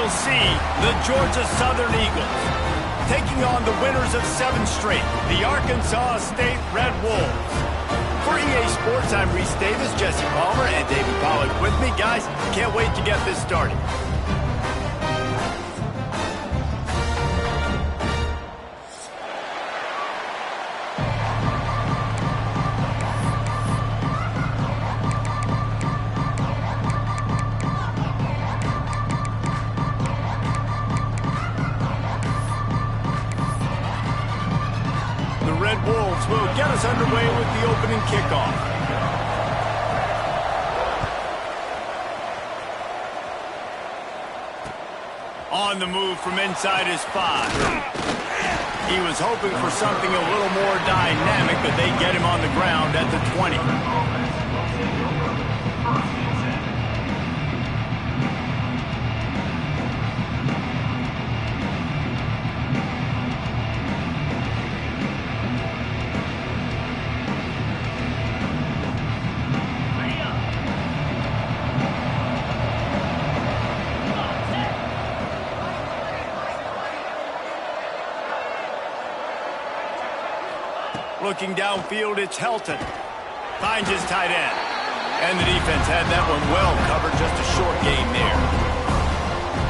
we'll see the Georgia Southern Eagles taking on the winners of 7 straight, the Arkansas State Red Wolves. For EA Sports, I'm Reese Davis, Jesse Palmer, and David Pollack with me. Guys, can't wait to get this started. Wolves will get us underway with the opening kickoff. On the move from inside his 5. He was hoping for something a little more dynamic, but they get him on the ground at the 20. Looking downfield, it's Helton. Finds his tight end. And the defense had that one well covered, just a short gain there.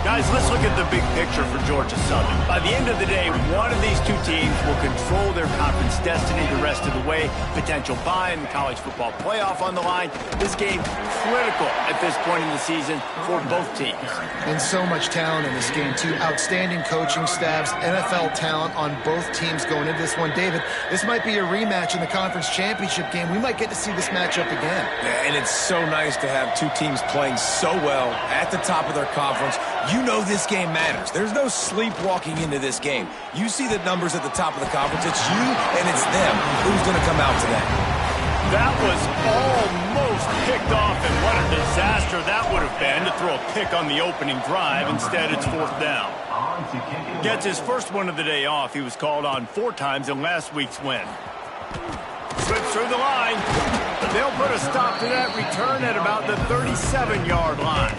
Guys, let's look at the big picture for Georgia Southern. By the end of the day, one of these two teams will control their conference destiny the rest of the way. Potential bye in the college football playoff on the line. This game critical at this point in the season for both teams. And so much talent in this game, too. Outstanding coaching staffs, NFL talent on both teams going into this one. David, this might be a rematch in the conference championship game. We might get to see this matchup again. Yeah, and it's so nice to have two teams playing so well at the top of their conference. You know this game matters. There's no sleepwalking into this game. You see the numbers at the top of the conference. It's you and it's them. Who's going to come out today? That was almost picked off, and what a disaster that would have been to throw a pick on the opening drive. Instead, it's 4th down. Gets his first one of the day off. He was called on 4 times in last week's win. Slips through the line. They'll put a stop to that return at about the 37-yard line.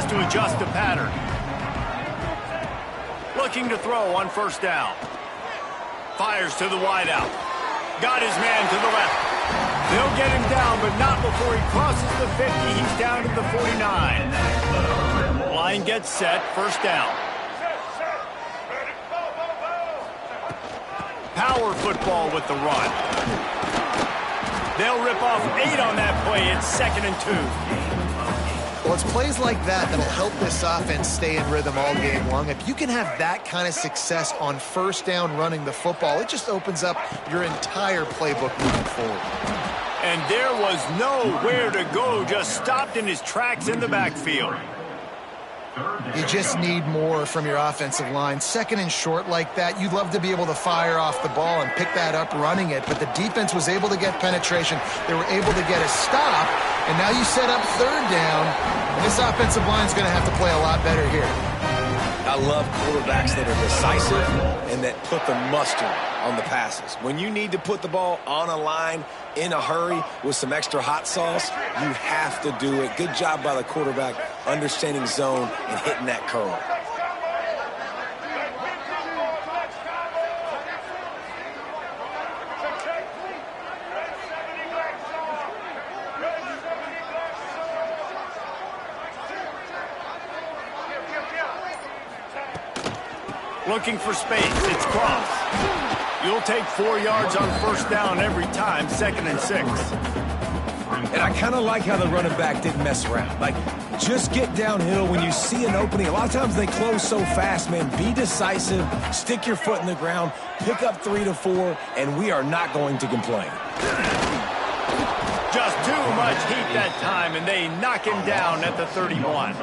To adjust the pattern. Looking to throw on 1st down. Fires to the wideout. Got his man to the left. They'll get him down, but not before he crosses the 50. He's down to the 49. Line gets set. 1st down. Power football with the run. They'll rip off 8 on that play. It's 2nd and 2. Well, it's plays like that that'll help this offense stay in rhythm all game long. If you can have that kind of success on 1st down running the football, it just opens up your entire playbook moving forward. And there was nowhere to go, just stopped in his tracks in the backfield. You just need more from your offensive line. 2nd and short like that, you'd love to be able to fire off the ball and pick that up running it, but the defense was able to get penetration. They were able to get a stop, and now you set up 3rd down, and this offensive line is going to have to play a lot better here. I love quarterbacks that are decisive and that put the mustard on the passes. When you need to put the ball on a line in a hurry with some extra hot sauce, you have to do it. Good job by the quarterback understanding zone and hitting that curl. Looking for space. It's Cross. You'll take 4 yards on 1st down every time. 2nd and 6. And I kind of like how the running back didn't mess around. Like, just get downhill when you see an opening. A lot of times they close so fast, man. Be decisive. Stick your foot in the ground. Pick up 3 to 4, and we are not going to complain. Just too much heat that time, and they knock him down at the 31.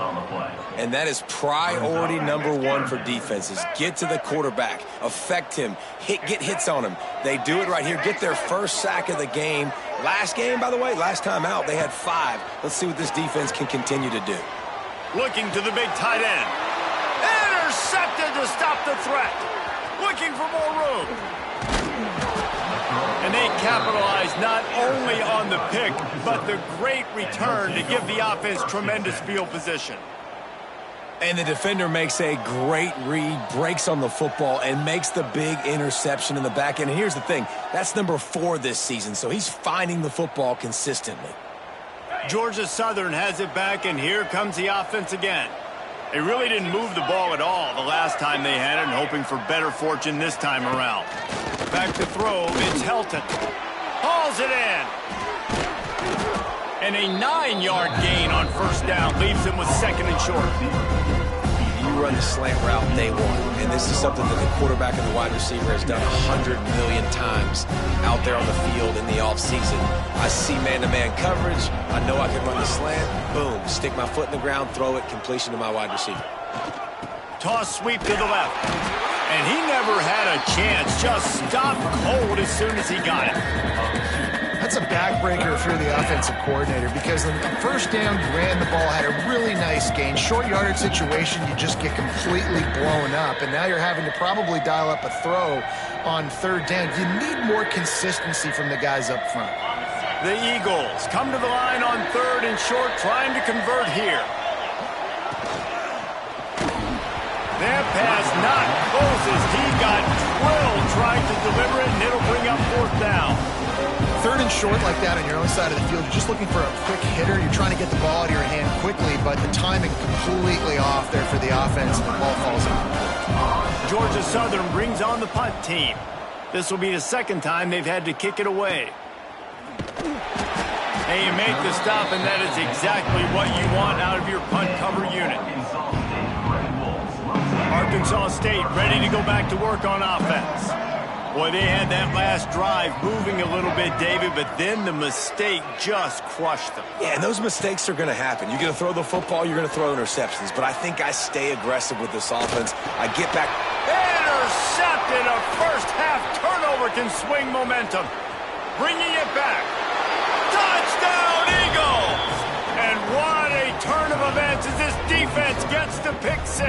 And that is priority number 1 for defenses. Get to the quarterback. Affect him. Get hits on him. They do it right here. Get their 1st sack of the game. Last game, by the way, last time out, they had 5. Let's see what this defense can continue to do. Looking to the big tight end. Intercepted to stop the threat. looking for more room. And they capitalize not only on the pick, but the great return to give the offense tremendous field position. And the defender makes a great read, breaks on the football, and makes the big interception in the back end. And here's the thing, that's number 4 this season, so he's finding the football consistently. Georgia Southern has it back, and here comes the offense again. They really didn't move the ball at all the last time they had it, and hoping for better fortune this time around. Back to throw, it's Helton. Hauls it in. And a 9-yard gain on first down leaves him with second and short. You run the slant route day one, and this is something that the quarterback and the wide receiver has done 100 million times out there on the field in the offseason. I see man-to-man coverage. I know I can run the slant. Boom, stick my foot in the ground, throw it, completion to my wide receiver. Toss sweep to the left. And he never had a chance. Just stopped cold as soon as he got it. That's a backbreaker for the offensive coordinator because on the first down, you ran the ball, had a really nice gain. Short yardage situation, you just get completely blown up. And now you're having to probably dial up a throw on third down. You need more consistency from the guys up front. The Eagles come to the line on third and short, trying to convert here. That pass not close as he got drilled trying to deliver it, and it'll bring up fourth down. Third and short like that on your own side of the field, you're just looking for a quick hitter. You're trying to get the ball out of your hand quickly, but the timing completely off there for the offense, and the ball falls out. Georgia Southern brings on the punt team. This will be the second time they've had to kick it away. And you make the stop, and that is exactly what you want out of your punt cover unit. Arkansas State ready to go back to work on offense. Boy, they had that last drive moving a little bit, David, but then the mistake just crushed them. Yeah, and those mistakes are going to happen. You're going to throw the football, you're going to throw interceptions, but I think I stay aggressive with this offense. I get back. Intercepted! A first-half turnover can swing momentum. Bringing it back. Touchdown, Eagles! And what a turn of events as this defense gets to pick 6.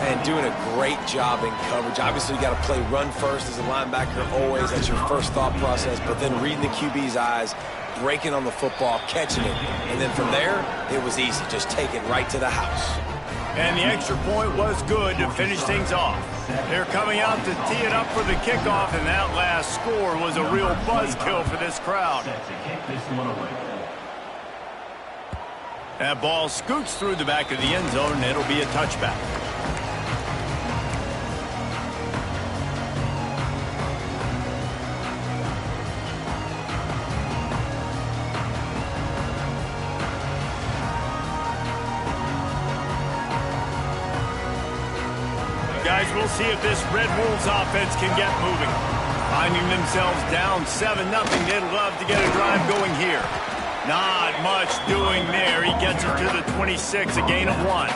And doing a great job in coverage. Obviously, you got to play run first as a linebacker always. That's your first thought process. But then reading the QB's eyes, breaking on the football, catching it. And then from there, it was easy. Just take it right to the house. And the extra point was good to finish things off. They're coming out to tee it up for the kickoff, and that last score was a real buzzkill for this crowd. That ball scoots through the back of the end zone, and it'll be a touchback. Guys, we'll see if this Red Wolves offense can get moving. Finding themselves down 7-0, they'd love to get a drive going here. Not much doing there. He gets it to the 26, a gain of 1.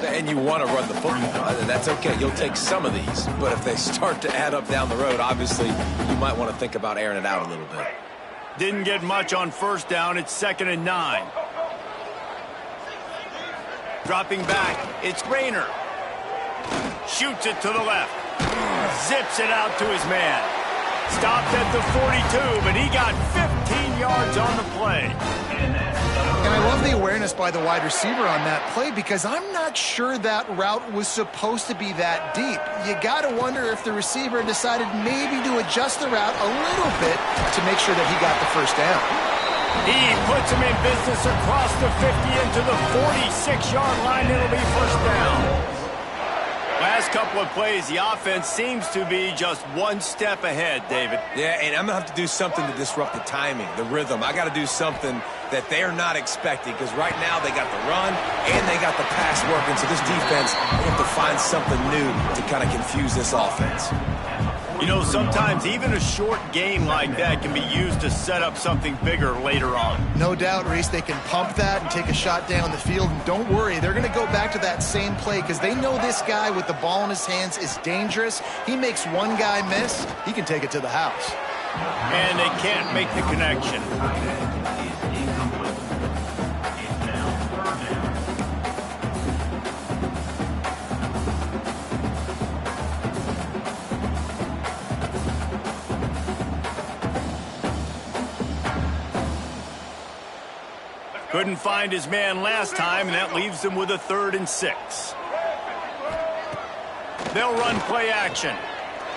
And you want to run the football, and that's okay. You'll take some of these, but if they start to add up down the road, obviously you might want to think about airing it out a little bit. Didn't get much on first down. It's 2nd and 9. Dropping back, it's Rayner. Shoots it to the left. Zips it out to his man. Stopped at the 42, but he got 15 yards on the play. And I love the awareness by the wide receiver on that play because I'm not sure that route was supposed to be that deep. You got to wonder if the receiver decided maybe to adjust the route a little bit to make sure that he got the first down. He puts him in business across the 50 into the 46-yard line. It'll be first down. Last couple of plays, the offense seems to be just one step ahead, David. Yeah, and I'm going to have to do something to disrupt the timing, the rhythm. I got to do something that they're not expecting because right now they got the run and they got the pass working. So this defense, they have to find something new to kind of confuse this offense. You know, sometimes even a short gain like that can be used to set up something bigger later on. No doubt, Reese, they can pump that and take a shot down the field. And don't worry, they're going to go back to that same play because they know this guy with the ball in his hands is dangerous. He makes one guy miss, he can take it to the house. And they can't make the connection. Couldn't find his man last time, and that leaves them with a 3rd and 6. They'll run play action.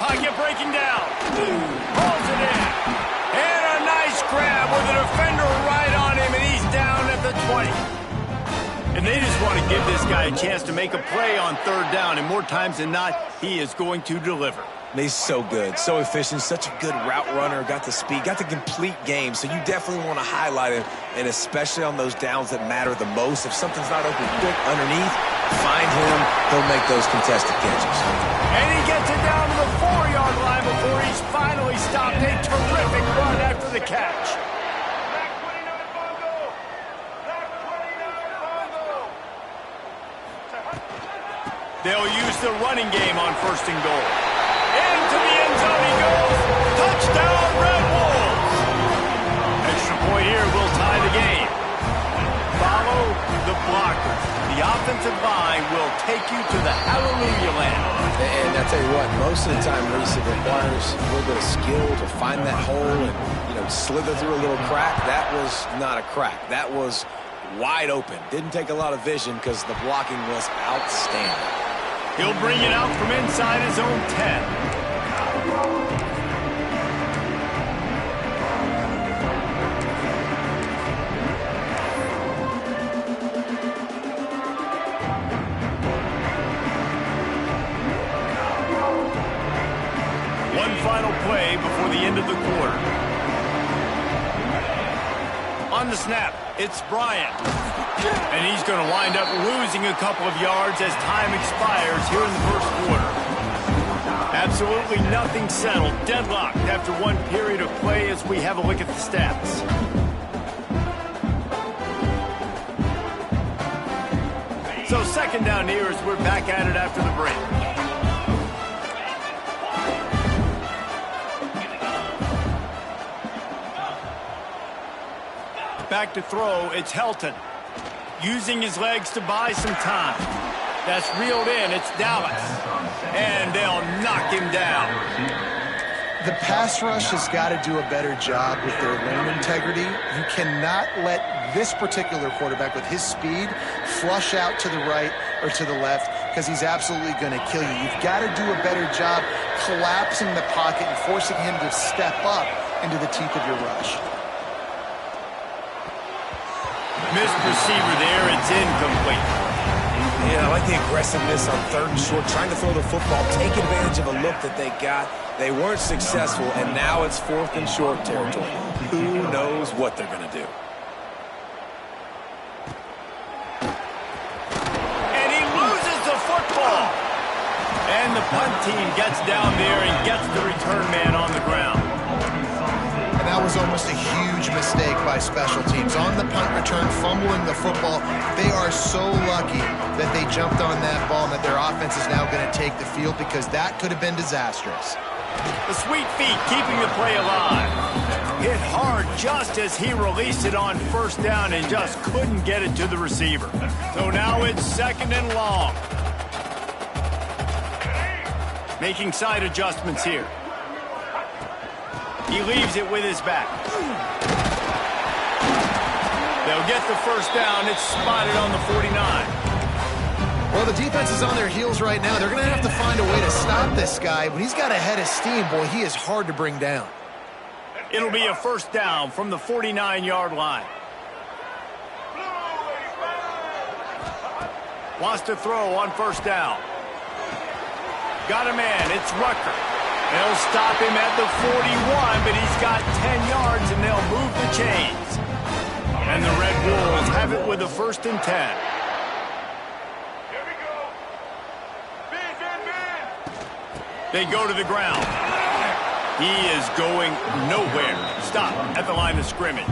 Pocket breaking down. Pulls it in. And a nice grab with a defender right on him, and he's down at the 20. And they just want to give this guy a chance to make a play on 3rd down, and more times than not, he is going to deliver. He's so good, so efficient, such a good route runner, got the speed, got the complete game, so you definitely want to highlight him, and especially on those downs that matter the most. If something's not open quick underneath, find him, he'll make those contested catches. And he gets it down to the 4-yard line before he's finally stopped. A terrific run after the catch. They'll use the running game on 1st and goal. Into the end zone he goes. Touchdown, Red Wolves. Extra point here will tie the game. Follow the blockers. The offensive line will take you to the hallelujah land. And I tell you what, most of the time, Reese, it requires a little bit of skill to find that hole and, slither through a little crack. That was not a crack. That was wide open. Didn't take a lot of vision because the blocking was outstanding. He'll bring it out from inside his own 10. One final play before the end of the quarter. On the snap, it's Bryant. And he's going to wind up losing a couple of yards as time expires here in the 1st quarter. Absolutely nothing settled. Deadlocked after one period of play as we have a look at the stats. So 2nd down here as we're back at it after the break. Back to throw, it's Helton. Using his legs to buy some time. That's reeled in, it's Dallas. And they'll knock him down. The pass rush has got to do a better job with their lane integrity. You cannot let this particular quarterback with his speed flush out to the right or to the left because he's absolutely going to kill you. You've got to do a better job collapsing the pocket and forcing him to step up into the teeth of your rush. Missed receiver there, it's incomplete. Yeah, I like the aggressiveness on 3rd and short, trying to throw the football, take advantage of a look that they got. They weren't successful, and now it's 4th and short territory. Who knows what they're going to do? And he loses the football. And the punt team gets down there and gets the return man on the ground. And that was almost a huge mistake by special teams. On the punt return, fumbling the football, they are so lucky that they jumped on that ball and that their offense is now going to take the field because that could have been disastrous. The sweet feet keeping the play alive. Hit hard just as he released it on 1st down and just couldn't get it to the receiver. So now it's 2nd and long. Making side adjustments here. He leaves it with his back. They'll get the 1st down. It's spotted on the 49. Well, the defense is on their heels right now. They're going to have to find a way to stop this guy. When he's got a head of steam, boy, he is hard to bring down. It'll be a 1st down from the 49-yard line. Wants to throw on 1st down. Got a man. It's Rucker. They'll stop him at the 41, but he's got 10 yards, and they'll move the chains. And the Red Wolves have it with a 1st and 10. They go to the ground. He is going nowhere. Stop at the line of scrimmage.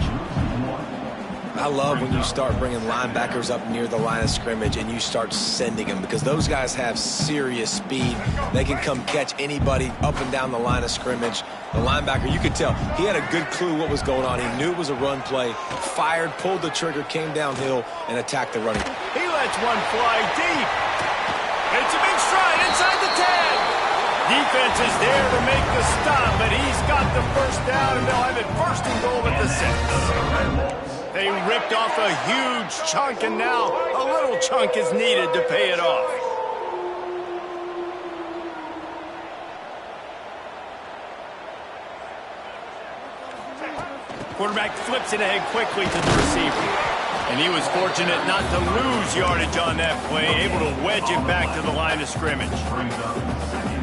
I love when you start bringing linebackers up near the line of scrimmage and you start sending them because those guys have serious speed. They can come catch anybody up and down the line of scrimmage. The linebacker, you could tell, he had a good clue what was going on. He knew it was a run play, fired, pulled the trigger, came downhill, and attacked the running. He lets one fly deep. It's a big stride inside the 10. Defense is there to make the stop, but he's got the 1st down, and they'll have it 1st and goal at the 6. They ripped off a huge chunk, and now a little chunk is needed to pay it off. Quarterback flips it ahead quickly to the receiver. And he was fortunate not to lose yardage on that play, able to wedge it back to the line of scrimmage.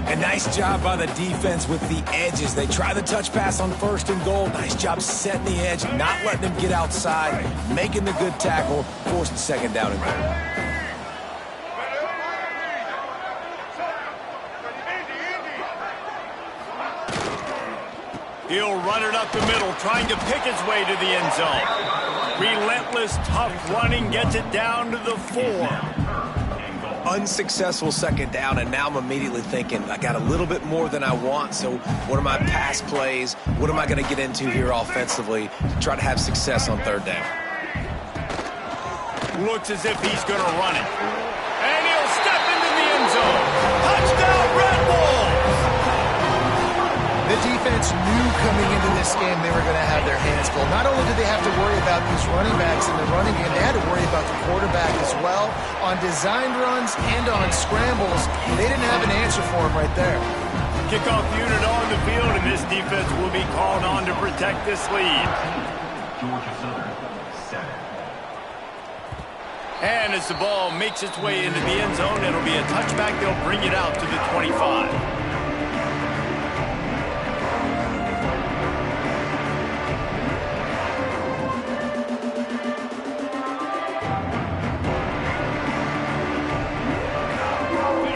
And nice job by the defense with the edges. They try the touch pass on 1st and goal. Nice job setting the edge, not letting him get outside, making the good tackle, forced the 2nd down and goal. He'll run it up the middle, trying to pick his way to the end zone. Relentless, tough running, gets it down to the 4. Unsuccessful 2nd down, and now I'm immediately thinking, I got a little bit more than I want, so what are my pass plays? What am I going to get into here offensively to try to have success on 3rd down? Looks as if he's going to run it. And he'll step into the end zone. Touchdown, Red Bulls! The defense knew coming into this game they were going to have their hands full. Not only did they have to worry about these running backs in the running game, they had to worry about the quarterback as well. On designed runs and on scrambles, they didn't have an answer for him right there. Kickoff unit on the field, and this defense will be called on to protect this lead. Georgia Southern, 7. And as the ball makes its way into the end zone, it'll be a touchback. They'll bring it out to the 25.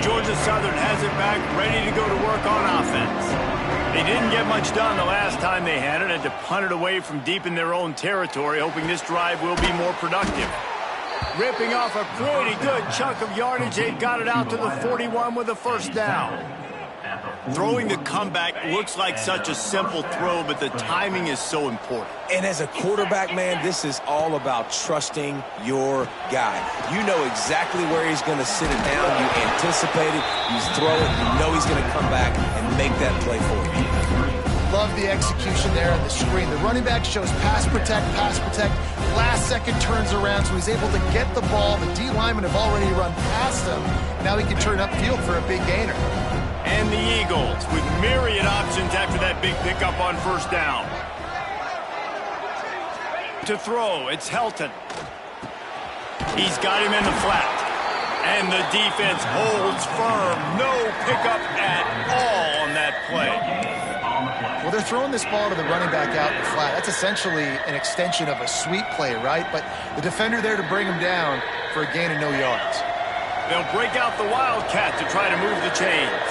Georgia Southern has it back, ready to go to work on offense. They didn't get much done the last time they had it, and to punt it away from deep in their own territory, hoping this drive will be more productive. Ripping off a pretty good chunk of yardage, they got it out to the 41 with a 1st down. Throwing the comeback looks like such a simple throw, but the timing is so important. And as a quarterback, man, this is all about trusting your guy. You know exactly where he's going to sit it down. You anticipate it. You throw it. You know he's going to come back and make that play for you. Love the execution there on the screen. The running back shows pass protect, pass protect. Last second turns around, so he's able to get the ball. The D linemen have already run past him. Now he can turn upfield for a big gainer. And the Eagles with myriad options after that big pickup on 1st down. To throw, it's Helton. He's got him in the flat. And the defense holds firm. No pickup at all on that play. Well, they're throwing this ball to the running back out in the flat. That's essentially an extension of a sweep play, right? But the defender there to bring him down for a gain of no yards. They'll break out the Wildcat to try to move the chains.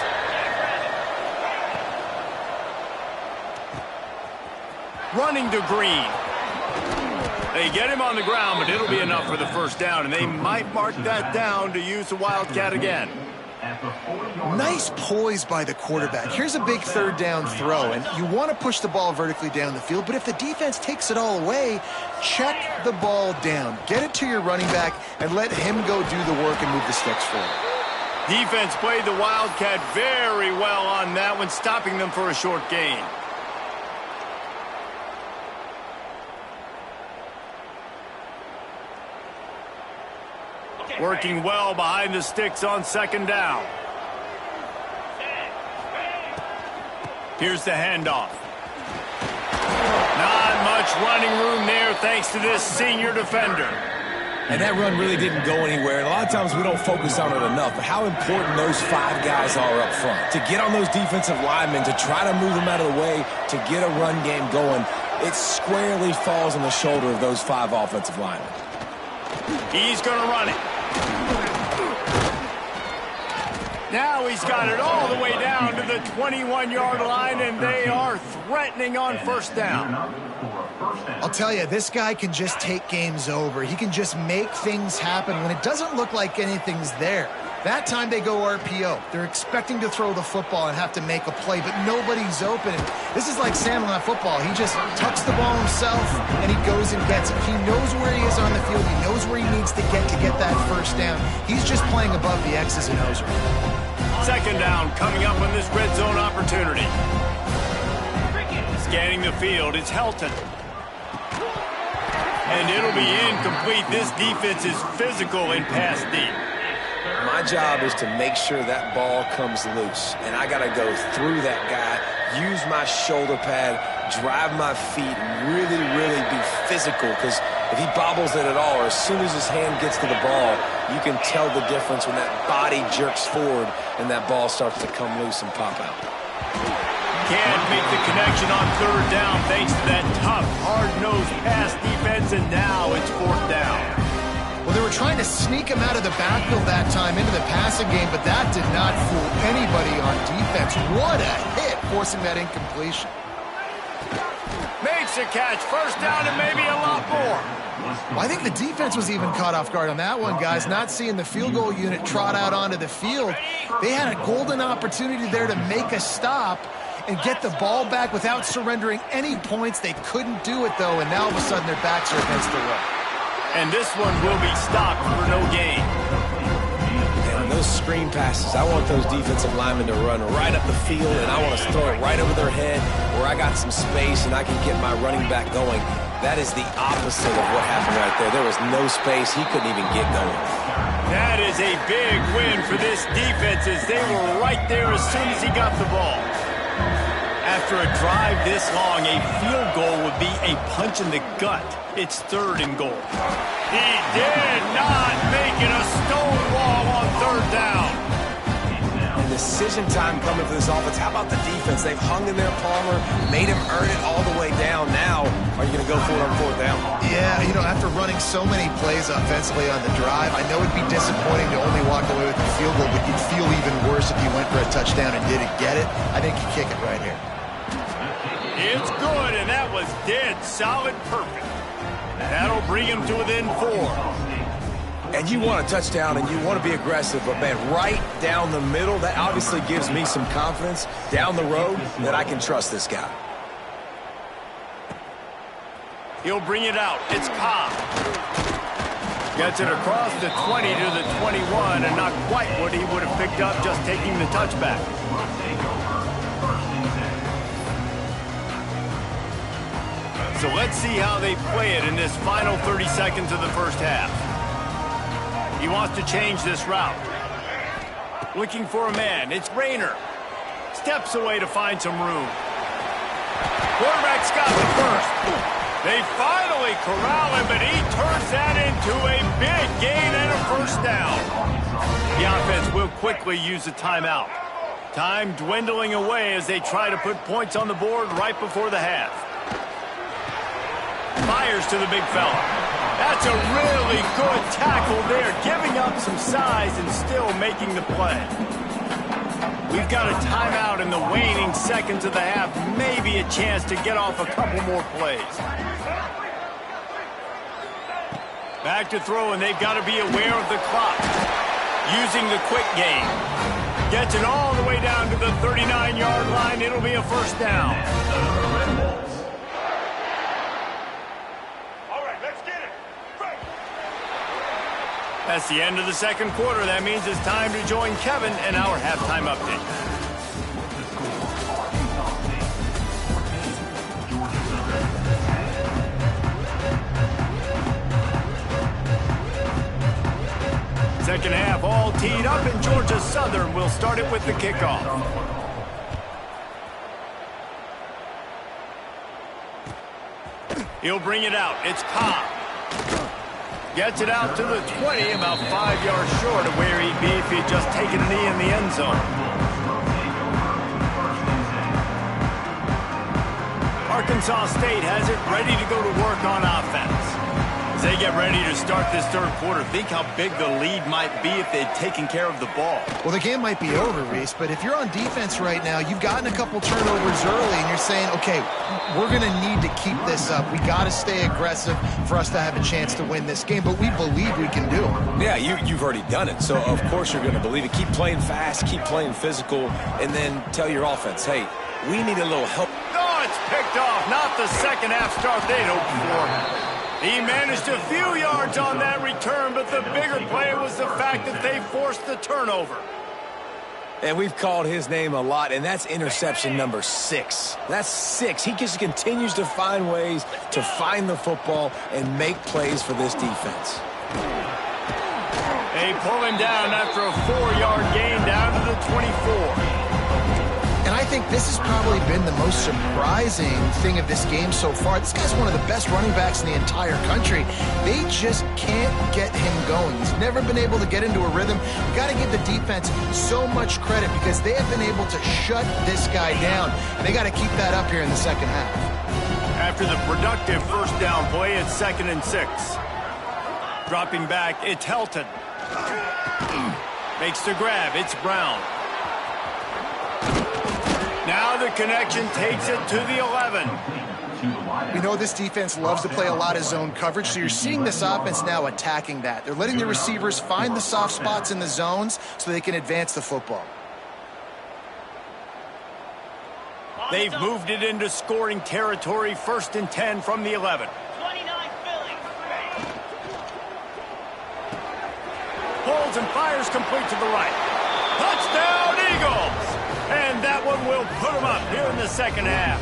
Running to Green. They get him on the ground, but it'll be enough for the 1st down, and they might mark that down to use the Wildcat again. Nice poise by the quarterback. Here's a big 3rd down throw, and you want to push the ball vertically down the field, but if the defense takes it all away, check the ball down. Get it to your running back and let him go do the work and move the sticks forward. Defense played the Wildcat very well on that one, stopping them for a short gain. Working well behind the sticks on 2nd down. Here's the handoff. Not much running room there thanks to this senior defender. And that run really didn't go anywhere. And a lot of times we don't focus on it enough, but how important those 5 guys are up front. To get on those defensive linemen, to try to move them out of the way, to get a run game going, it squarely falls on the shoulder of those 5 offensive linemen. He's going to run it. Now he's got it all the way down to the 21-yard line, and they are threatening on 1st down. I'll tell you, this guy can just take games over. He can just make things happen when it doesn't look like anything's there. That time they go RPO. They're expecting to throw the football and have to make a play, but nobody's open. This is like Sandlot football. He just tucks the ball himself, and he goes and gets it. He knows where he is on the field. He knows where he needs to get that 1st down. He's just playing above the X's and O's. 2nd down coming up on this red zone opportunity. Scanning the field, it's Helton. And it'll be incomplete. This defense is physical in pass deep. My job is to make sure that ball comes loose. And I got to go through that guy, use my shoulder pad, drive my feet, and really, really be physical. Because if he bobbles it at all, or as soon as his hand gets to the ball, you can tell the difference when that body jerks forward and that ball starts to come loose and pop out. Can't make the connection on third down thanks to that tough, hard-nosed pass defense, and now it's fourth down. Well, they were trying to sneak him out of the backfield that time into the passing game, but that did not fool anybody on defense. What a hit, forcing that incompletion. Makes a catch, first down, and maybe a lot more. Well, I think the defense was even caught off guard on that one, guys. Not seeing the field goal unit trot out onto the field. They had a golden opportunity there to make a stop and get the ball back without surrendering any points. They couldn't do it, though, and now all of a sudden their backs are against the wall. And this one will be stopped for no gain. And on those screen passes, I want those defensive linemen to run right up the field, and I want to throw it right over their head where I got some space and I can get my running back going. That is the opposite of what happened right there. There was no space. He couldn't even get going. That is a big win for this defense as they were right there as soon as he got the ball. After a drive this long, a field goal would be a punch in the gut. It's third and goal. He did not make it a stonewall on third down. And decision time coming for this offense. How about the defense? They've hung in there, Palmer, made him earn it all the way down. Now, are you going to go for it on fourth down? Yeah, you know, after running so many plays offensively on the drive, I know it'd be disappointing to only walk away with the field goal, but you'd feel even worse if you went for a touchdown and didn't get it. I think you kick it right here. It's good, and that was dead solid perfect. That'll bring him to within 4. And you want a touchdown, and you want to be aggressive, but, man, right down the middle, that obviously gives me some confidence down the road that I can trust this guy. He'll bring it out. It's Cobb. Gets it across the 20 to the 21, and not quite what he would have picked up just taking the touchback. So let's see how they play it in this final 30 seconds of the first half. He wants to change this route. Looking for a man. It's Rayner. Steps away to find some room. Quarterback's got the first. They finally corral him, but he turns that into a big gain and a first down. The offense will quickly use a timeout. Time dwindling away as they try to put points on the board right before the half. Fires to the big fella. That's a really good tackle there, giving up some size and still making the play. We've got a timeout in the waning seconds of the half, maybe a chance to get off a couple more plays. Back to throw, and they've got to be aware of the clock. Using the quick game. Gets it all the way down to the 39-yard line. It'll be a first down. That's the end of the second quarter. That means it's time to join Kevin in our halftime update. Second half all teed up, and Georgia Southern will start it with the kickoff. He'll bring it out. It's Cobb. Gets it out to the 20, about 5 yards short of where he'd be if he'd just taken a knee in the end zone. Arkansas State has it ready to go to work on offense. As they get ready to start this third quarter, think how big the lead might be if they'd taken care of the ball. Well, the game might be over, Reese, but if you're on defense right now, you've gotten a couple turnovers early, and you're saying, okay, we're going to need to keep this up. We got to stay aggressive for us to have a chance to win this game, but we believe we can do it. Yeah, you've already done it, so of course you're going to believe it. Keep playing fast, keep playing physical, and then tell your offense, hey, we need a little help. Oh, it's picked off. Not the second half start they'd hoped for. He managed a few yards on that return, but the bigger play was the fact that they forced the turnover. And we've called his name a lot, and that's interception number 6. That's 6. He just continues to find ways to find the football and make plays for this defense. They pull him down after a 4-yard gain down to the 24. And I think this has probably been the most surprising thing of this game so far. This guy's one of the best running backs in the entire country. They just can't get him going. He's never been able to get into a rhythm. You got to give the defense so much credit because they have been able to shut this guy down. And they got to keep that up here in the second half. After the productive first down play, it's 2nd and 6. Dropping back, it's Helton. Makes the grab, it's Brown. Now the connection takes it to the 11. We know this defense loves to play a lot of zone coverage, so you're seeing this offense now attacking that. They're letting the receivers find the soft spots in the zones so they can advance the football. They've moved it into scoring territory, 1st and 10 from the 11. Holds and fires complete to the right. Touchdown, Eagles! And that one will put them up here in the second half.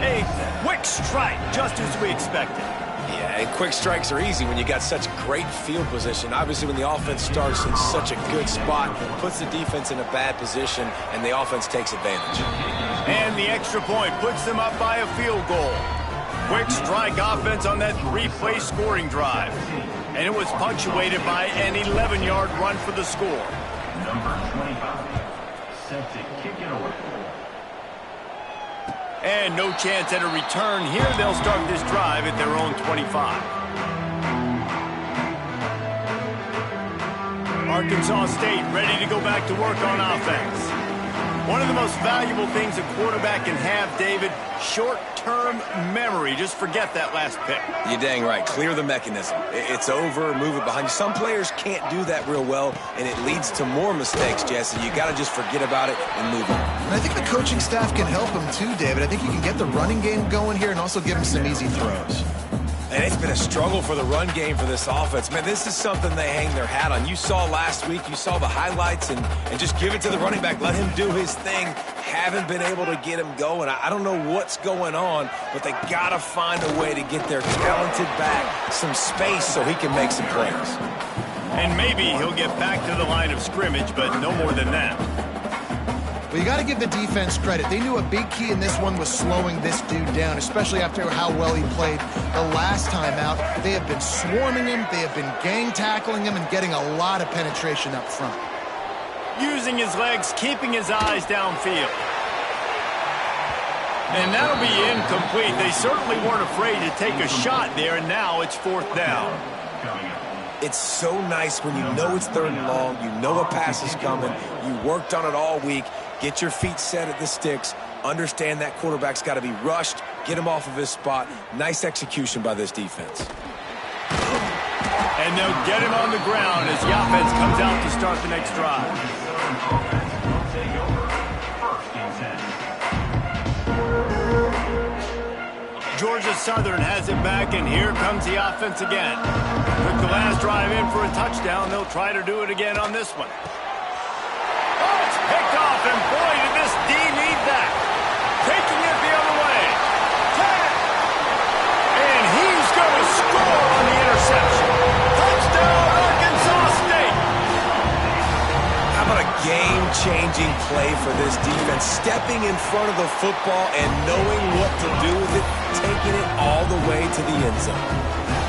A quick strike, just as we expected. Yeah, and quick strikes are easy when you got such great field position. Obviously, when the offense starts in such a good spot, puts the defense in a bad position, and the offense takes advantage. And the extra point puts them up by a field goal. Quick strike offense on that 3-play scoring drive. And it was punctuated by an 11-yard run for the score. Number 25. Set to kick it away. And no chance at a return here. They'll start this drive at their own 25. Arkansas State ready to go back to work on offense. One of the most valuable things a quarterback can have, David, short-term memory. Just forget that last pick. You're dang right. Clear the mechanism. It's over, move it behind you. Some players can't do that real well, and it leads to more mistakes, Jesse. You got to just forget about it and move on. And I think the coaching staff can help him too, David. I think you can get the running game going here and also give him some easy throws. And it's been a struggle for the run game for this offense. Man, this is something they hang their hat on. You saw last week, you saw the highlights, and just give it to the running back. Let him do his thing. Haven't been able to get him going. I don't know what's going on, but they got to find a way to get their talented back some space so he can make some plays. And maybe he'll get back to the line of scrimmage, but no more than that. Well, you got to give the defense credit. They knew a big key in this one was slowing this dude down, especially after how well he played the last time out. They have been swarming him, they have been gang tackling him, and getting a lot of penetration up front. Using his legs, keeping his eyes downfield. And that'll be incomplete. They certainly weren't afraid to take a shot there, and now it's 4th down. It's so nice when you know it's 3rd and long, you know a pass is coming, you worked on it all week, get your feet set at the sticks, understand that quarterback's got to be rushed, get him off of his spot. Nice execution by this defense. And they'll get him on the ground as the offense comes out to start the next drive. Georgia Southern has it back, and here comes the offense again. Took the last drive in for a touchdown. They'll try to do it again on this one. Oh, it's picked off, and boy, did this D need that. Taking it the other way. And he's going to score on the interception. Touchdown, Arkansas State. How about a game-changing play for this defense? Stepping in front of the football and knowing what to do with it, taking it all the way to the end zone.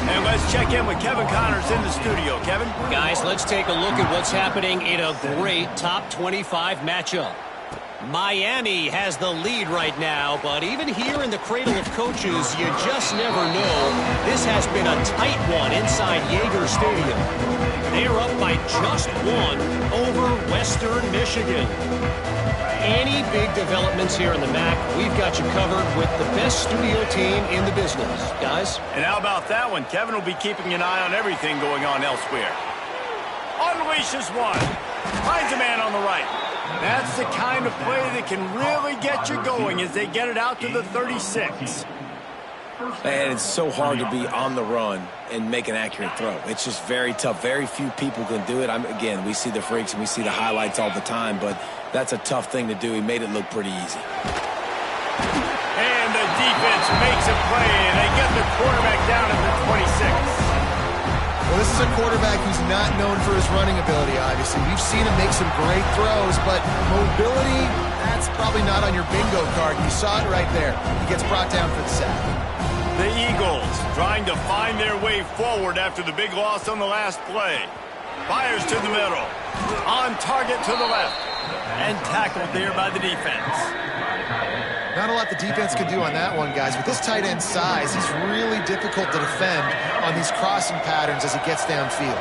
And let's check in with Kevin Connors in the studio. Kevin? Guys, let's take a look at what's happening in a great top 25 matchup. Miami has the lead right now, but even here in the cradle of coaches, you just never know. This has been a tight one inside Yager Stadium. They are up by just 1 over Western Michigan. Any big developments here in the MAC, we've got you covered with the best studio team in the business. Guys? And how about that one? Kevin will be keeping an eye on everything going on elsewhere. Unleashes one. Finds a man on the right. That's the kind of play that can really get you going as they get it out to the 36. And it's so hard to be on the run and make an accurate throw. It's just very tough. Very few people can do it. Again, we see the freaks and we see the highlights all the time, but that's a tough thing to do. He made it look pretty easy. And the defense makes a play, and they get the quarterback down at the 26. Well, this is a quarterback who's not known for his running ability, obviously. We've seen him make some great throws, but mobility, that's probably not on your bingo card. You saw it right there. He gets brought down for the sack. The Eagles trying to find their way forward after the big loss on the last play. Fires to the middle. On target to the left. And tackled there by the defense. Not a lot the defense can do on that one, guys. With this tight end size, he's really difficult to defend on these crossing patterns as he gets downfield.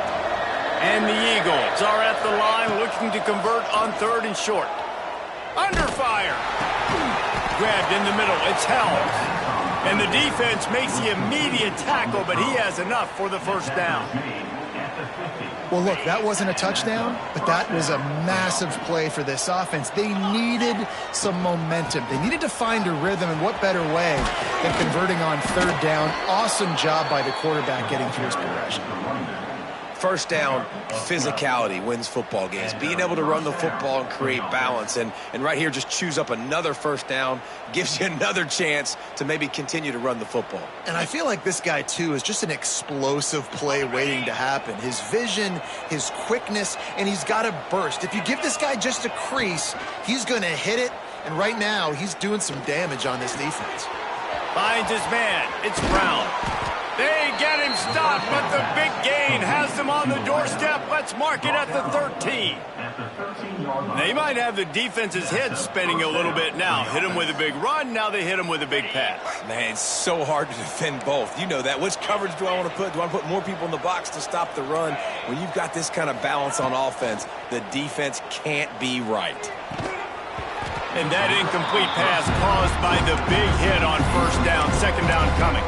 And the Eagles are at the line looking to convert on 3rd and short. Under fire. Grabbed in the middle. It's held. And the defense makes the immediate tackle, but he has enough for the first down. Well, look, that wasn't a touchdown, but that was a massive play for this offense. They needed some momentum. They needed to find a rhythm, and what better way than converting on 3rd down. Awesome job by the quarterback getting through his progression. First down, physicality wins football games. Being able to run the football and create balance. And right here, just choose up another first down, gives you another chance to maybe continue to run the football. And I feel like this guy, too, is just an explosive play waiting to happen. His vision, his quickness, and he's got a burst. If you give this guy just a crease, he's going to hit it. And right now, he's doing some damage on this defense. Finds his man. It's Brown. They get him stopped, but the big gain has them on the doorstep. Let's mark it at the 13. They might have the defense's head spinning a little bit now. Hit him with a big run, now they hit him with a big pass. Man, it's so hard to defend both. You know that. Which coverage do I want to put? Do I want to put more people in the box to stop the run? When you've got this kind of balance on offense, the defense can't be right. And that incomplete pass caused by the big hit on 1st down, 2nd down coming.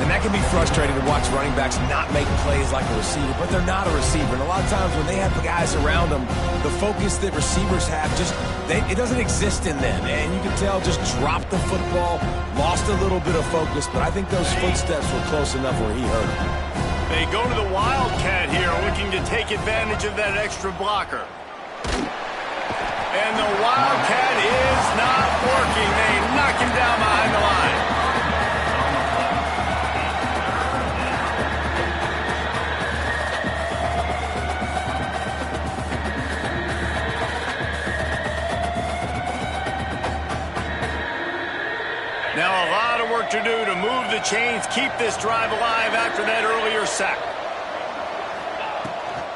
And that can be frustrating to watch running backs not make plays like a receiver, but they're not a receiver. And a lot of times when they have guys around them, the focus that receivers have, it doesn't exist in them. And you can tell just dropped the football, lost a little bit of focus, but I think those footsteps were close enough where he hurt him. They go to the Wildcat here, looking to take advantage of that extra blocker. And the Wildcat is not working. They knock him down behind the line. Now a lot of work to do to move the chains, keep this drive alive after that earlier sack.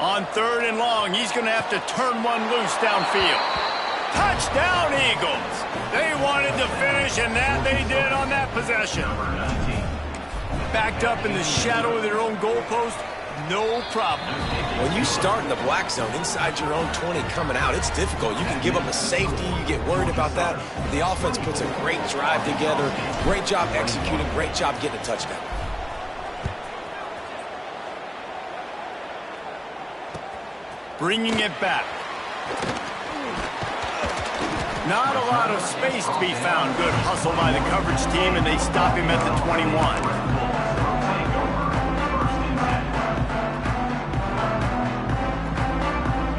On 3rd and long, he's going to have to turn one loose downfield. Touchdown, Eagles. They wanted to finish, and that they did on that possession. Backed up in the shadow of their own goalpost, no problem. When you start in the black zone inside your own 20 coming out, it's difficult. You can give up a safety. You get worried about that. The offense puts a great drive together. Great job executing. Great job getting a touchdown. Bringing it back. Not a lot of space to be found. Good hustle by the coverage team, and they stop him at the 21.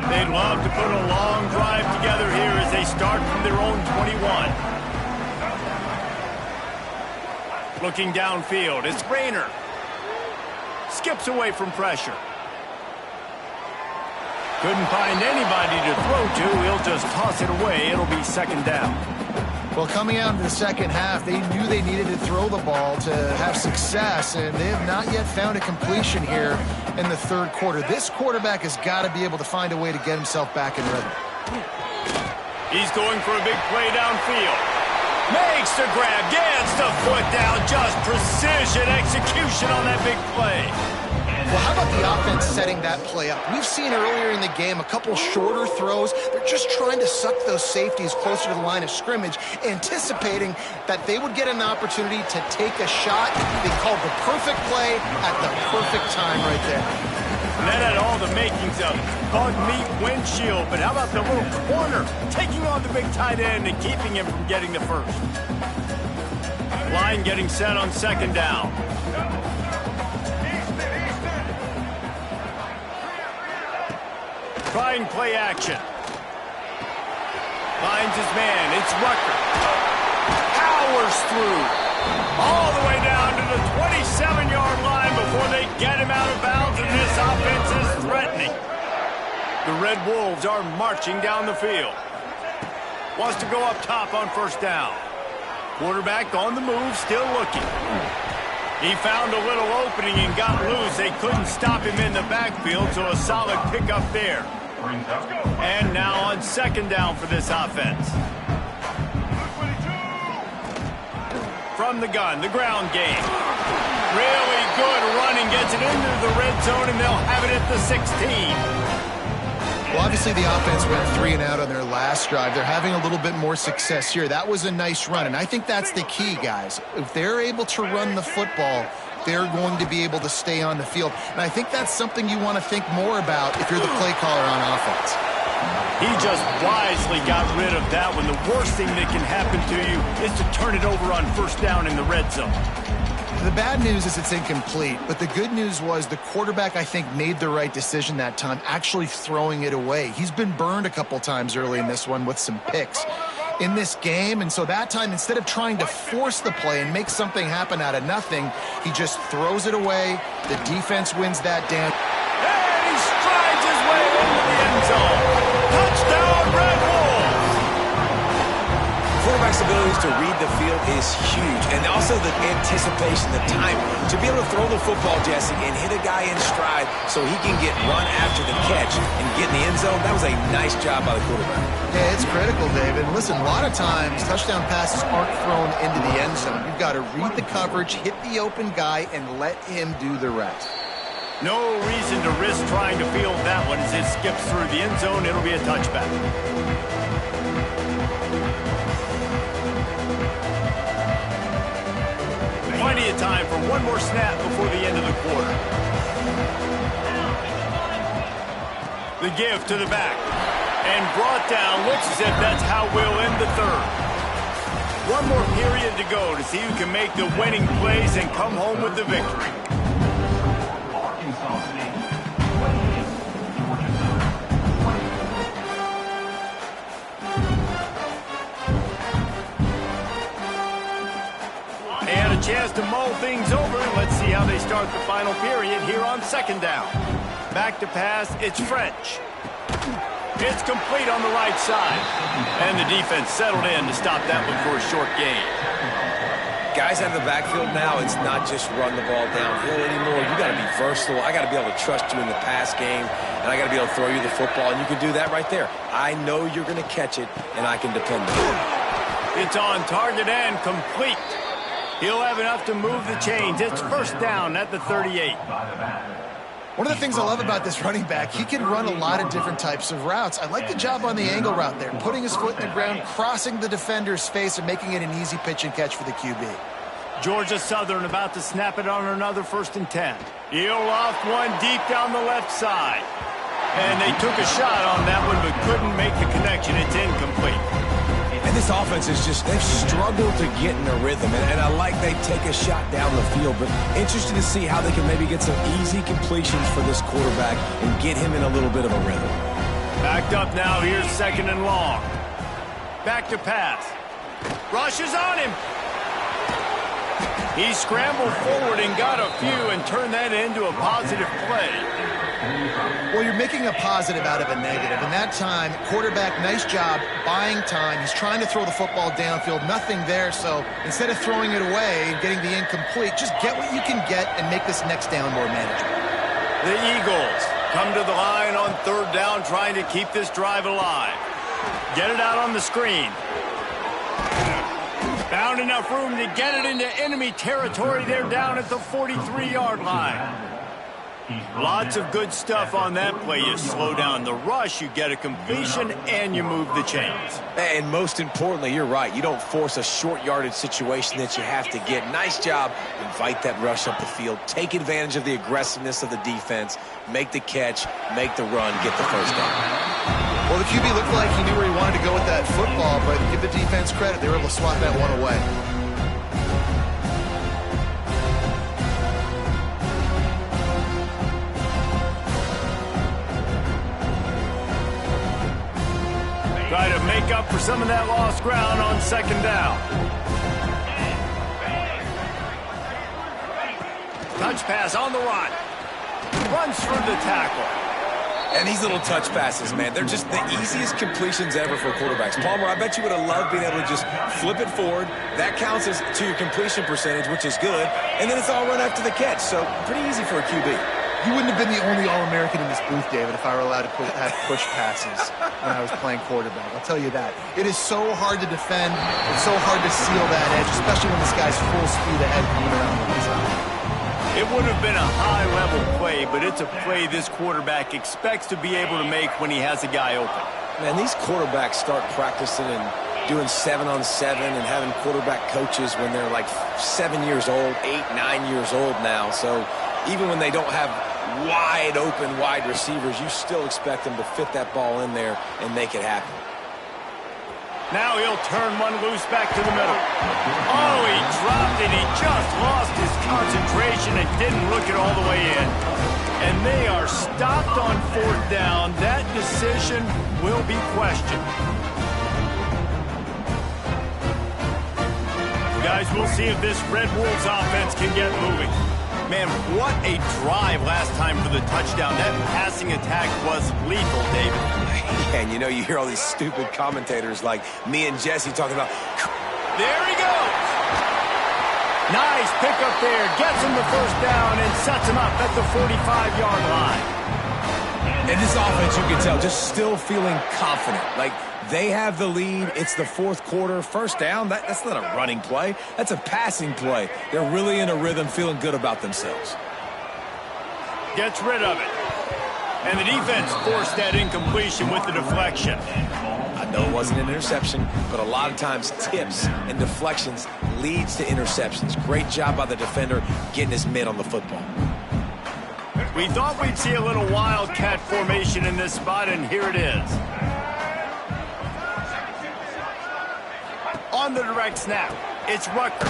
They'd love to put a long drive together here as they start from their own 21. Looking downfield, it's Rayner. Skips away from pressure. Couldn't find anybody to throw to. He'll just toss it away. It'll be 2nd down. Well, coming out into the second half, they knew they needed to throw the ball to have success, and they have not yet found a completion here in the 3rd quarter. This quarterback has got to be able to find a way to get himself back in rhythm. He's going for a big play downfield. Makes the grab, gets the foot down, just precision execution on that big play. Well, how about the offense setting that play up? We've seen earlier in the game a couple shorter throws. They're just trying to suck those safeties closer to the line of scrimmage, anticipating that they would get an opportunity to take a shot. They called the perfect play at the perfect time right there. And that had all the makings of bug meat windshield, but how about the little corner taking on the big tight end and keeping him from getting the first? Line getting set on second down. Trying play action. Finds his man. It's Rucker. Powers through. All the way down to the 27-yard line before they get him out of bounds, and this offense is threatening. The Red Wolves are marching down the field. Wants to go up top on first down. Quarterback on the move, still looking. He found a little opening and got loose. They couldn't stop him in the backfield, so a solid pickup there. And now on second down for this offense. From the gun, the ground game. Really good running, gets it into the red zone, and they'll have it at the 16. Well, obviously the offense went 3 and out on their last drive. They're having a little bit more success here. That was a nice run, and I think that's the key, guys. If they're able to run the football, they're going to be able to stay on the field. And I think that's something you want to think more about if you're the play caller on offense. He just wisely got rid of that one. The worst thing that can happen to you is to turn it over on first down in the red zone. The bad news is it's incomplete, but the good news was the quarterback, I think, made the right decision that time, actually throwing it away. He's been burned a couple times early in this one with some picks in this game, and so that time, instead of trying to force the play and make something happen out of nothing, he just throws it away. The defense wins that damn. And he strides his way into the end zone. Touchdown, Red Wolves! Quarterback's abilities to read the field is huge, and also the anticipation, the timing. To be able to throw the football, Jesse, and hit a guy in stride so he can get run after the catch and get in the end zone, that was a nice job by the quarterback. Yeah, it's critical, David. Listen, a lot of times touchdown passes aren't thrown into the end zone. You've got to read the coverage, hit the open guy, and let him do the rest. No reason to risk trying to field that one. As it skips through the end zone, it'll be a touchback. Plenty of time for one more snap before the end of the quarter. The give to the back. And brought down. Looks as if that's how we'll end the third. One more period to go to see who can make the winning plays and come home with the victory. Arkansas State, 28, Georgia 7. They had a chance to mull things over. Let's see how they start the final period here on second down. Back to pass, it's French. It's complete on the right side. And the defense settled in to stop that one for a short gain. Guys out of the backfield now, it's not just run the ball downhill anymore. You got to be versatile. I got to be able to trust you in the pass game, and I got to be able to throw you the football, and you can do that right there. I know you're going to catch it, and I can depend on it. It's on target and complete. He'll have enough to move the chains. It's first down at the 38. One of the things I love about this running back, he can run a lot of different types of routes. I like the job on the angle route there, putting his foot in the ground, crossing the defender's face, and making it an easy pitch and catch for the QB. Georgia Southern about to snap it on another 1st and 10. He'll loft one deep down the left side. And they took a shot on that one, but couldn't make the connection. It's incomplete. And this offense is just, they've struggled to get in a rhythm. And I like they take a shot down the field, but interested to see how they can maybe get some easy completions for this quarterback and get him in a little bit of a rhythm. Backed up now, here's second and long. Back to pass. Rushes on him. He scrambled forward and got a few and turned that into a positive play. Well, you're making a positive out of a negative. And that time, quarterback, nice job buying time. He's trying to throw the football downfield. Nothing there. So instead of throwing it away and getting the incomplete, just get what you can get and make this next down more manageable. The Eagles come to the line on third down, trying to keep this drive alive. Get it out on the screen. Found enough room to get it into enemy territory. They're down at the 43-yard line. Lots of good stuff on that play. You slow down the rush, you get a completion, and you move the chains. And most importantly, you're right. You don't force a short yardage situation that you have to get. Nice job. Invite that rush up the field. Take advantage of the aggressiveness of the defense. Make the catch. Make the run. Get the first down. Well, the QB looked like he knew where he wanted to go with that football, but give the defense credit. They were able to swat that one away. Try to make up for some of that lost ground on second down. Touch pass on the run. Runs through the tackle. And these little touch passes, man, they're just the easiest completions ever for quarterbacks. Palmer, I bet you would have loved being able to just flip it forward. That counts as to your completion percentage, which is good. And then it's all run after the catch. So pretty easy for a QB. You wouldn't have been the only All-American in this booth, David, if I were allowed to have push passes when I was playing quarterback. I'll tell you that. It is so hard to defend. It's so hard to seal that edge, especially when this guy's full speed ahead coming around the inside. It would have been a high-level play, but it's a play this quarterback expects to be able to make when he has a guy open. Man, these quarterbacks start practicing and doing 7-on-7 and having quarterback coaches when they're like 7 years old, 8, 9 years old now. So even when they don't have wide receivers, you still expect them to fit that ball in there and make it happen. Now he'll turn one loose back to the middle. Oh, he dropped it. He just lost his concentration and didn't look it all the way in. And they are stopped on fourth down. That decision will be questioned. Guys, we'll see if this Red Wolves offense can get moving. Man, what a drive last time for the touchdown. That passing attack was lethal, David. And you know, you hear all these stupid commentators like me and Jesse talking about... There he goes. Nice pickup there. Gets him the first down and sets him up at the 45-yard line. And this offense, you can tell, just still feeling confident. Like, they have the lead. It's the fourth quarter. First down, that's not a running play. That's a passing play. They're really in a rhythm, feeling good about themselves. Gets rid of it. And the defense forced that incompletion with the deflection. I know it wasn't an interception, but a lot of times tips and deflections leads to interceptions. Great job by the defender getting his mitt on the football. We thought we'd see a little wildcat formation in this spot, and here it is. On the direct snap, it's Rucker.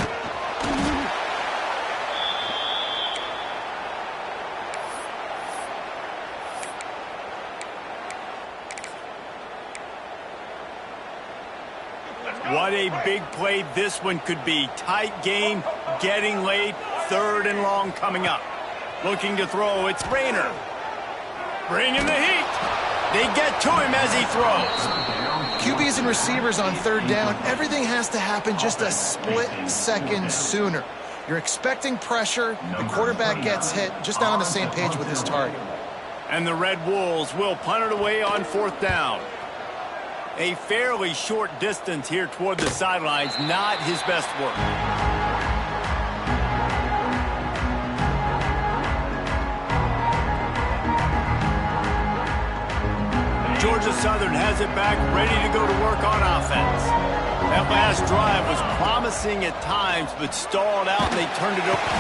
What a big play this one could be. Tight game, getting late, third and long coming up. Looking to throw, it's Rayner. Bringing the heat. They get to him as he throws. QBs and receivers on third down, everything has to happen just a split second sooner. You're expecting pressure, the quarterback gets hit, just not on the same page with his target. And the Red Wolves will punt it away on fourth down. A fairly short distance here toward the sidelines, not his best work. Georgia Southern has it back, ready to go to work on offense. That last drive was promising at times, but stalled out, and they turned it over.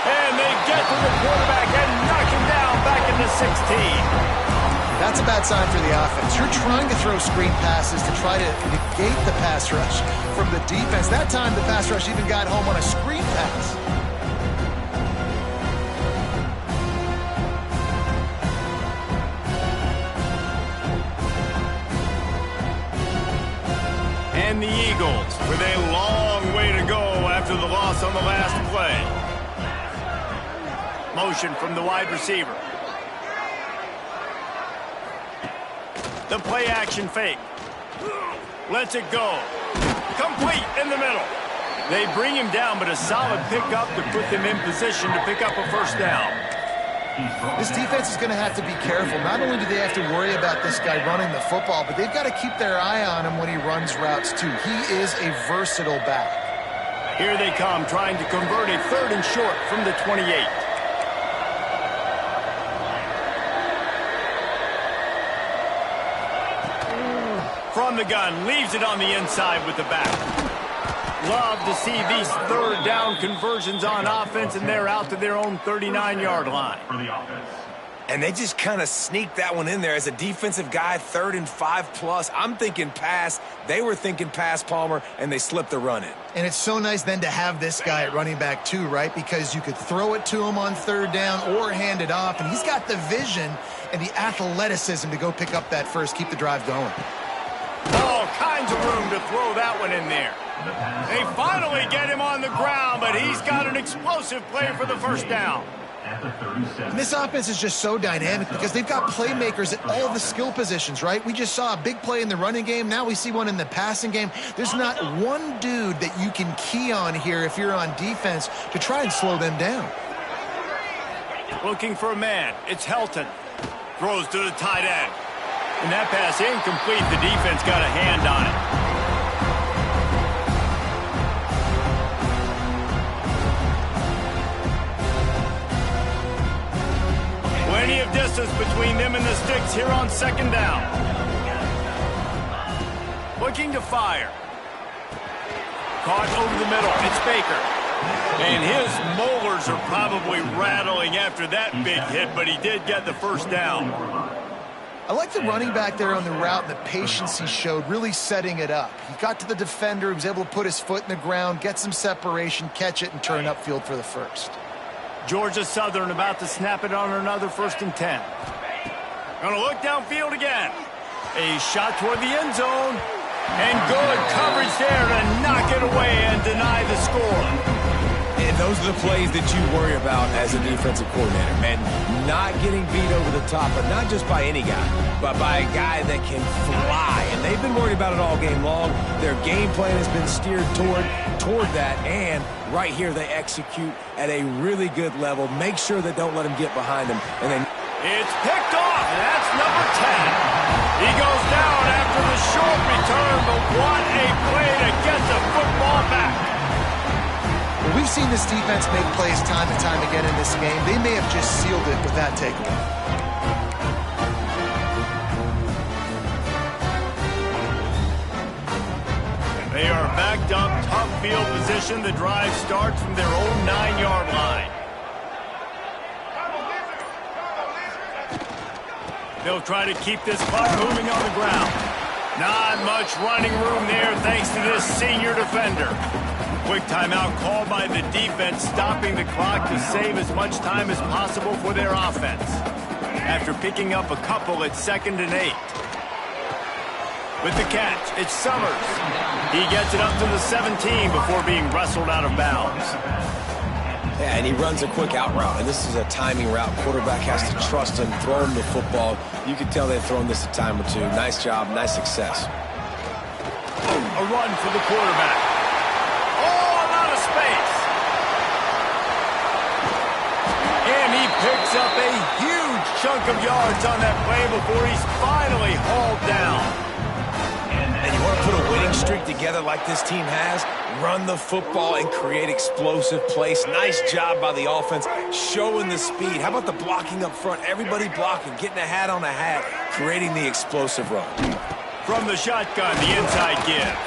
And they get to the quarterback and knock him down back into 16. That's a bad sign for the offense. You're trying to throw screen passes to try to negate the pass rush from the defense. That time, the pass rush even got home on a screen pass. And the Eagles with a long way to go after the loss on the last play. Motion from the wide receiver. The play action fake. Lets it go. Complete in the middle. They bring him down, but a solid pickup to put them in position to pick up a first down. This defense is going to have to be careful. Not only do they have to worry about this guy running the football, but they've got to keep their eye on him when he runs routes too. He is a versatile back. Here they come, trying to convert a third and short from the 28. From the gun, leaves it on the inside with the back. Love to see these third down conversions on offense, and they're out to their own 39-yard line. And they just kind of sneaked that one in there as a defensive guy, 3rd and 5+. I'm thinking pass. They were thinking pass, Palmer, and they slipped the run in. And it's so nice then to have this guy at running back too, right? Because you could throw it to him on third down or hand it off, and he's got the vision and the athleticism to go pick up that first, keep the drive going. kinds of room to throw that one in there. They finally get him on the ground, but he's got an explosive play for the first down. And this offense is just so dynamic because they've got playmakers at all the skill positions, right? We just saw a big play in the running game. Now we see one in the passing game. There's not one dude that you can key on here if you're on defense to try and slow them down. Looking for a man. It's Helton. Throws to the tight end. And that pass incomplete. The defense got a hand on it. Plenty of distance between them and the sticks here on second down. Looking to fire. Caught over the middle. It's Baker. And his molars are probably rattling after that big hit, but he did get the first down. I like the running back there on the route and the patience he showed, really setting it up. He got to the defender, he was able to put his foot in the ground, get some separation, catch it, and turn upfield for the first. Georgia Southern about to snap it on another 1st and 10. Gonna look downfield again. A shot toward the end zone. And good coverage there to knock it away and deny the score. And those are the plays that you worry about as a defensive coordinator, man. Not getting beat over the top, but not just by any guy, but by a guy that can fly. And they've been worried about it all game long. Their game plan has been steered toward that, and right here they execute at a really good level. Make sure they don't let him get behind them. And then it's picked off. That's number 10. He goes down after the short return, but what a play to get the football back. Well, we've seen this defense make plays time and time again in this game. They may have just sealed it with that takeaway. They are backed up, tough field position. The drive starts from their own 9-yard line. They'll try to keep this clock moving on the ground. Not much running room there thanks to this senior defender. Quick timeout called by the defense, stopping the clock to save as much time as possible for their offense. After picking up a couple at 2nd and 8. With the catch, it's Summers. He gets it up to the 17 before being wrestled out of bounds. Yeah, and he runs a quick out route, and this is a timing route. Quarterback has to trust him, throw him the football. You can tell they've thrown this a time or two. Nice job, nice success. A run for the quarterback. Oh, a lot of space. And he picks up a huge chunk of yards on that play before he's finally hauled down. And you want to put a winning streak together like this team has, run the football and create explosive plays. Nice job by the offense, showing the speed. How about the blocking up front? Everybody blocking, getting a hat on a hat, creating the explosive run. From the shotgun, the inside give.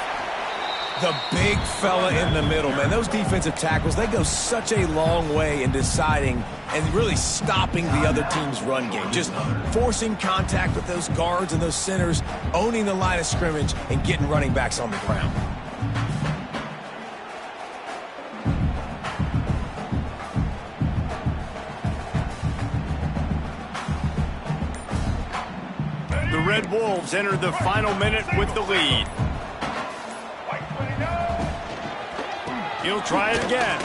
The big fella in the middle, man. Those defensive tackles, they go such a long way in deciding and really stopping the other team's run game. Just forcing contact with those guards and those centers, owning the line of scrimmage, and getting running backs on the ground. The Red Wolves enter the final minute with the lead. He'll try it again.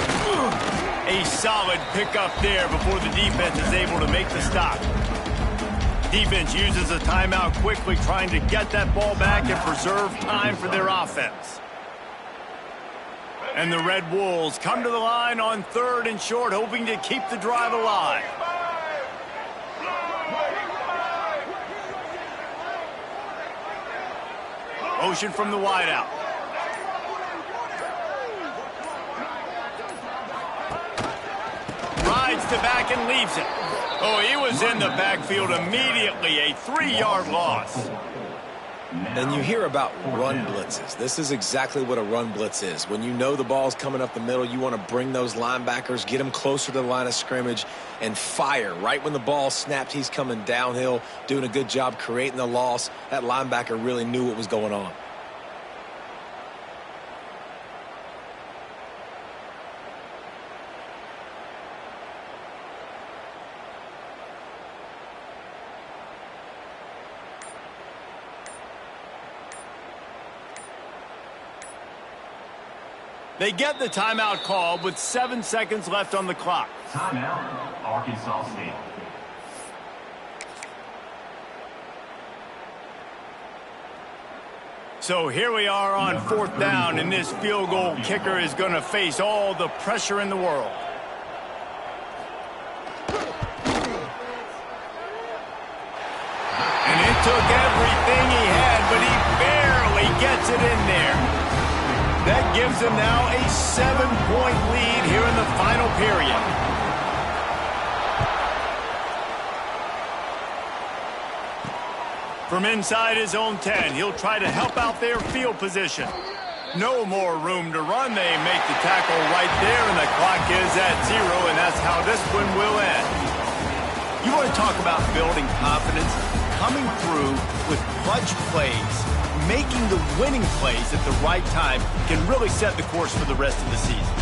A solid pickup there before the defense is able to make the stop. Defense uses a timeout quickly, trying to get that ball back and preserve time for their offense. And the Red Wolves come to the line on 3rd and short, hoping to keep the drive alive. Motion from the wideout. Rides the back and leaves it. Oh, he was in the backfield immediately. A 3-yard loss. And you hear about run blitzes. This is exactly what a run blitz is. When you know the ball's coming up the middle, you want to bring those linebackers, get them closer to the line of scrimmage, and fire. Right when the ball snapped, he's coming downhill, doing a good job creating the loss. That linebacker really knew what was going on. They get the timeout called with 7 seconds left on the clock. Timeout, Arkansas State. So here we are on 4th down, and this field goal kicker is going to face all the pressure in the world. And it took everything he had, but he barely gets it in there. That gives him now a 7-point lead here in the final period. From inside his own 10, he'll try to help out their field position. No more room to run. They make the tackle right there, and the clock is at 0, and that's how this one will end. You want to talk about building confidence? Coming through with clutch plays, making the winning plays at the right time can really set the course for the rest of the season.